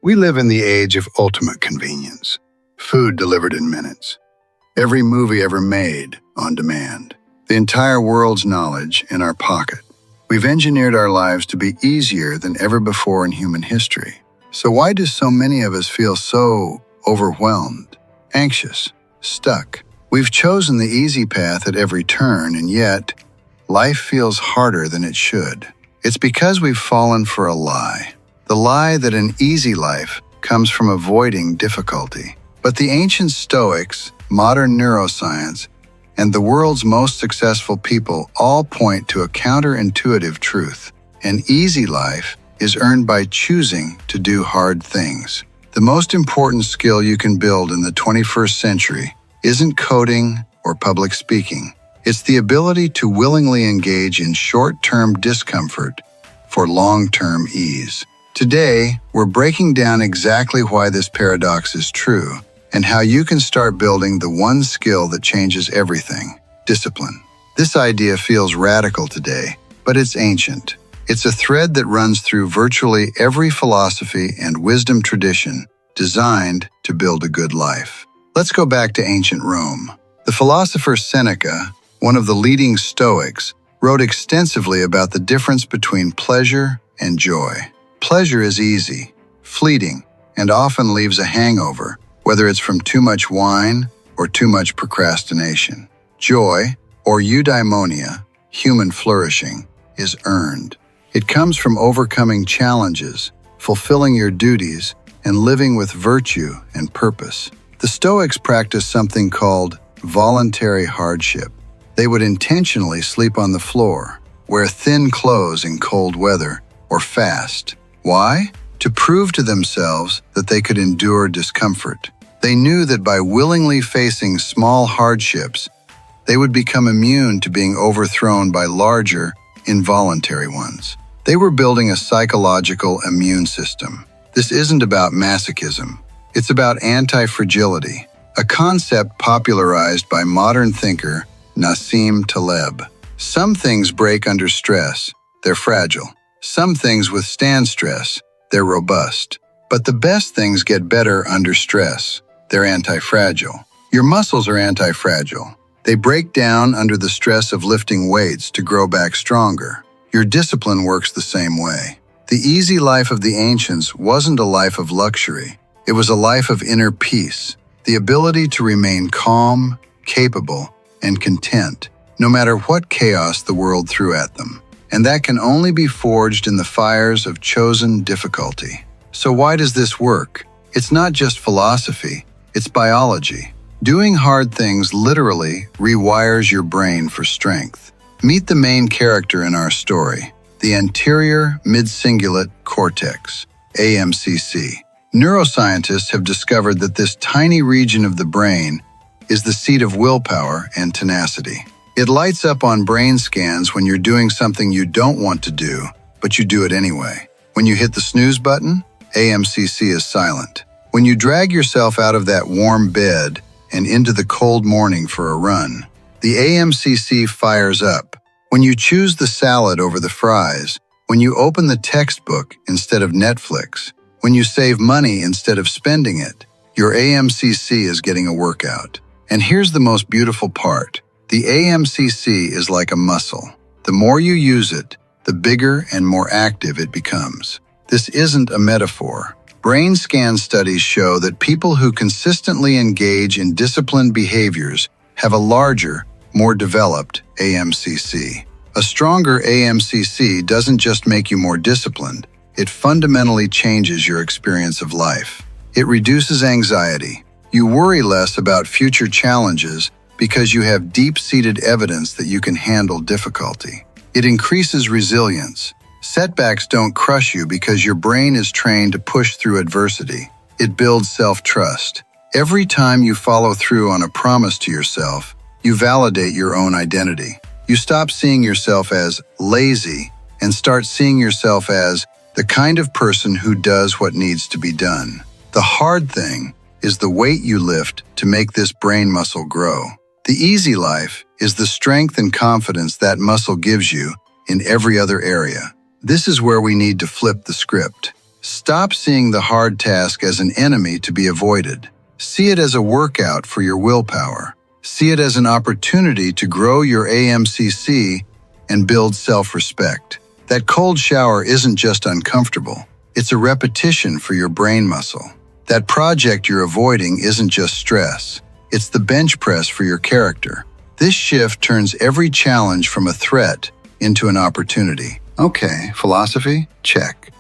We live in the age of ultimate convenience. Food delivered in minutes. Every movie ever made on demand. The entire world's knowledge in our pocket. We've engineered our lives to be easier than ever before in human history. So why do so many of us feel so overwhelmed, anxious, stuck? We've chosen the easy path at every turn, and yet, life feels harder than it should. It's because we've fallen for a lie. The lie that an easy life comes from avoiding difficulty. But the ancient Stoics, modern neuroscience, and the world's most successful people all point to a counterintuitive truth. An easy life is earned by choosing to do hard things. The most important skill you can build in the 21st century isn't coding or public speaking. It's the ability to willingly engage in short-term discomfort for long-term ease. Today, we're breaking down exactly why this paradox is true and how you can start building the one skill that changes everything: discipline. This idea feels radical today, but it's ancient. It's a thread that runs through virtually every philosophy and wisdom tradition designed to build a good life. Let's go back to ancient Rome. The philosopher Seneca, one of the leading Stoics, wrote extensively about the difference between pleasure and joy. Pleasure is easy, fleeting, and often leaves a hangover, whether it's from too much wine or too much procrastination. Joy, or eudaimonia, human flourishing, is earned. It comes from overcoming challenges, fulfilling your duties, and living with virtue and purpose. The Stoics practiced something called voluntary hardship. They would intentionally sleep on the floor, wear thin clothes in cold weather, or fast. Why? To prove to themselves that they could endure discomfort. They knew that by willingly facing small hardships, they would become immune to being overthrown by larger, involuntary ones. They were building a psychological immune system. This isn't about masochism. It's about anti-fragility, a concept popularized by modern thinker Nassim Taleb. Some things break under stress. They're fragile. Some things withstand stress. They're robust. But the best things get better under stress. They're anti-fragile. Your muscles are anti-fragile. They break down under the stress of lifting weights to grow back stronger. Your discipline works the same way. The easy life of the ancients wasn't a life of luxury. It was a life of inner peace, the ability to remain calm, capable, and content, no matter what chaos the world threw at them. And that can only be forged in the fires of chosen difficulty. So why does this work? It's not just philosophy, it's biology. Doing hard things literally rewires your brain for strength. Meet the main character in our story, the anterior mid-cingulate cortex, AMCC. Neuroscientists have discovered that this tiny region of the brain is the seat of willpower and tenacity. It lights up on brain scans when you're doing something you don't want to do, but you do it anyway. When you hit the snooze button, AMCC is silent. When you drag yourself out of that warm bed and into the cold morning for a run, the AMCC fires up. When you choose the salad over the fries, when you open the textbook instead of Netflix, when you save money instead of spending it, your AMCC is getting a workout. And here's the most beautiful part. The AMCC is like a muscle. The more you use it, the bigger and more active it becomes. This isn't a metaphor. Brain scan studies show that people who consistently engage in disciplined behaviors have a larger, more developed AMCC. A stronger AMCC doesn't just make you more disciplined, it fundamentally changes your experience of life. It reduces anxiety. You worry less about future challenges because you have deep-seated evidence that you can handle difficulty. It increases resilience. Setbacks don't crush you because your brain is trained to push through adversity. It builds self-trust. Every time you follow through on a promise to yourself, you validate your own identity. You stop seeing yourself as lazy and start seeing yourself as the kind of person who does what needs to be done. The hard thing is the weight you lift to make this brain muscle grow. The easy life is the strength and confidence that muscle gives you in every other area. This is where we need to flip the script. Stop seeing the hard task as an enemy to be avoided. See it as a workout for your willpower. See it as an opportunity to grow your AMCC and build self-respect. That cold shower isn't just uncomfortable. It's a repetition for your brain muscle. That project you're avoiding isn't just stress. It's the bench press for your character. This shift turns every challenge from a threat into an opportunity. Okay, philosophy? Check.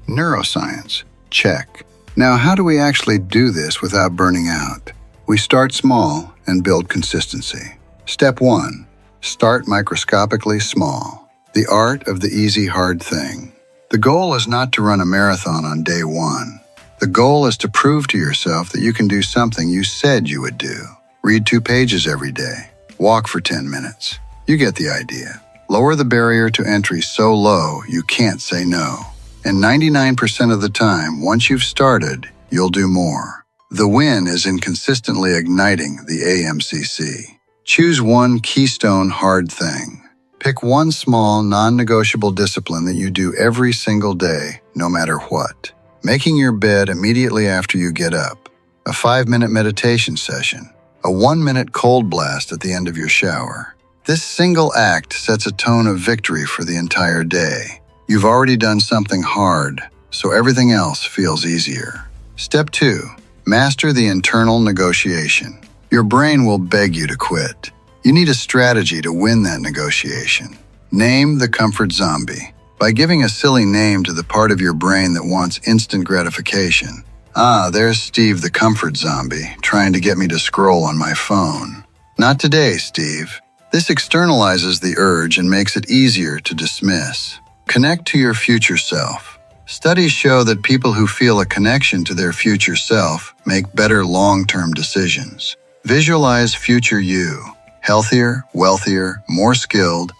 Neuroscience? Check. Now, how do we actually do this without burning out? We start small and build consistency. Step 1. Start microscopically small. The art of the easy, hard thing. The goal is not to run a marathon on day 1. The goal is to prove to yourself that you can do something you said you would do. Read 2 pages every day. Walk for 10 minutes. You get the idea. Lower the barrier to entry so low you can't say no. And 99% of the time, once you've started, you'll do more. The win is in consistently igniting the AMCC. Choose one keystone hard thing. Pick one small, non-negotiable discipline that you do every single day, no matter what. Making your bed immediately after you get up. A 5-minute meditation session. A 1-minute cold blast at the end of your shower. This single act sets a tone of victory for the entire day. You've already done something hard, so everything else feels easier. Step 2. Master the internal negotiation. Your brain will beg you to quit. You need a strategy to win that negotiation. Name the comfort zombie. By giving a silly name to the part of your brain that wants instant gratification. There's Steve the comfort zombie, trying to get me to scroll on my phone. Not today, Steve. This externalizes the urge and makes it easier to dismiss. Connect to your future self. Studies show that people who feel a connection to their future self make better long-term decisions. Visualize future you, healthier, wealthier, more skilled,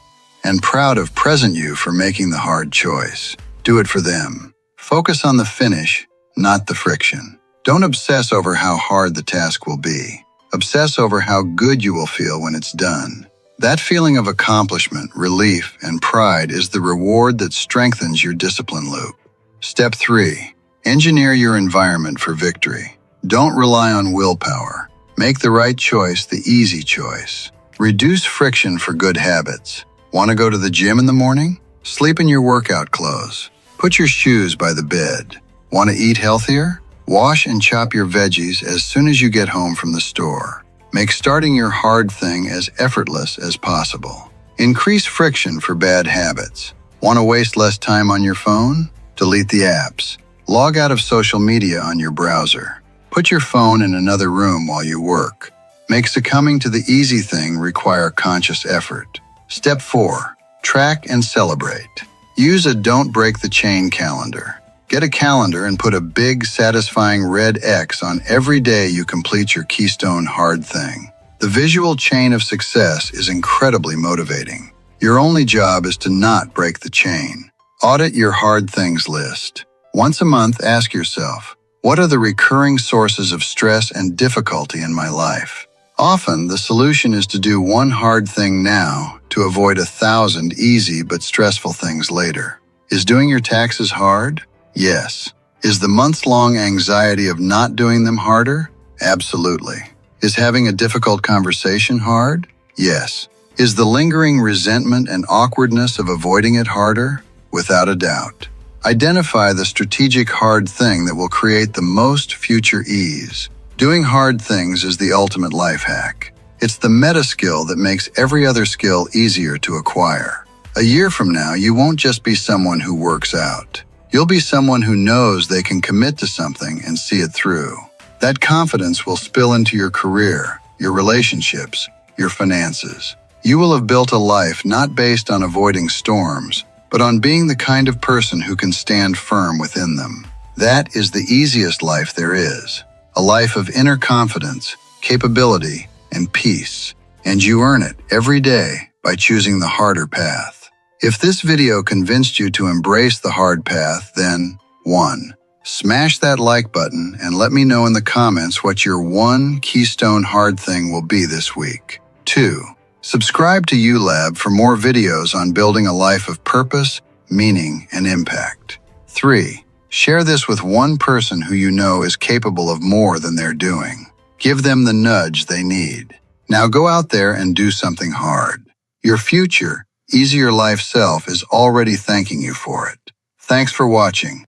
and proud of present you for making the hard choice. Do it for them. Focus on the finish, not the friction. Don't obsess over how hard the task will be. Obsess over how good you will feel when it's done. That feeling of accomplishment, relief, and pride is the reward that strengthens your discipline loop. Step 3. Engineer your environment for victory. Don't rely on willpower. Make the right choice the easy choice. Reduce friction for good habits. Want to go to the gym in the morning? Sleep in your workout clothes. Put your shoes by the bed. Want to eat healthier? Wash and chop your veggies as soon as you get home from the store. Make starting your hard thing as effortless as possible. Increase friction for bad habits. Want to waste less time on your phone? Delete the apps. Log out of social media on your browser. Put your phone in another room while you work. Make succumbing to the easy thing require conscious effort. Step 4. Track and celebrate. Use a don't break the chain calendar. Get a calendar and put a big, satisfying red X on every day you complete your keystone hard thing. The visual chain of success is incredibly motivating. Your only job is to not break the chain. Audit your hard things list. Once a month, ask yourself, what are the recurring sources of stress and difficulty in my life? Often, the solution is to do one hard thing now to avoid 1,000 easy but stressful things later. Is doing your taxes hard? Yes. Is the months-long anxiety of not doing them harder? Absolutely. Is having a difficult conversation hard? Yes. Is the lingering resentment and awkwardness of avoiding it harder? Without a doubt. Identify the strategic hard thing that will create the most future ease. Doing hard things is the ultimate life hack. It's the meta skill that makes every other skill easier to acquire. A year from now, you won't just be someone who works out. You'll be someone who knows they can commit to something and see it through. That confidence will spill into your career, your relationships, your finances. You will have built a life not based on avoiding storms, but on being the kind of person who can stand firm within them. That is the easiest life there is. A life of inner confidence, capability, and peace. And you earn it every day by choosing the harder path. If this video convinced you to embrace the hard path, then 1. Smash that like button and let me know in the comments what your one keystone hard thing will be this week. 2. Subscribe to Ulab for more videos on building a life of purpose, meaning, and impact. 3. Share this with one person who you know is capable of more than they're doing. Give them the nudge they need. Now go out there and do something hard. Your future, easier life self is already thanking you for it. Thanks for watching.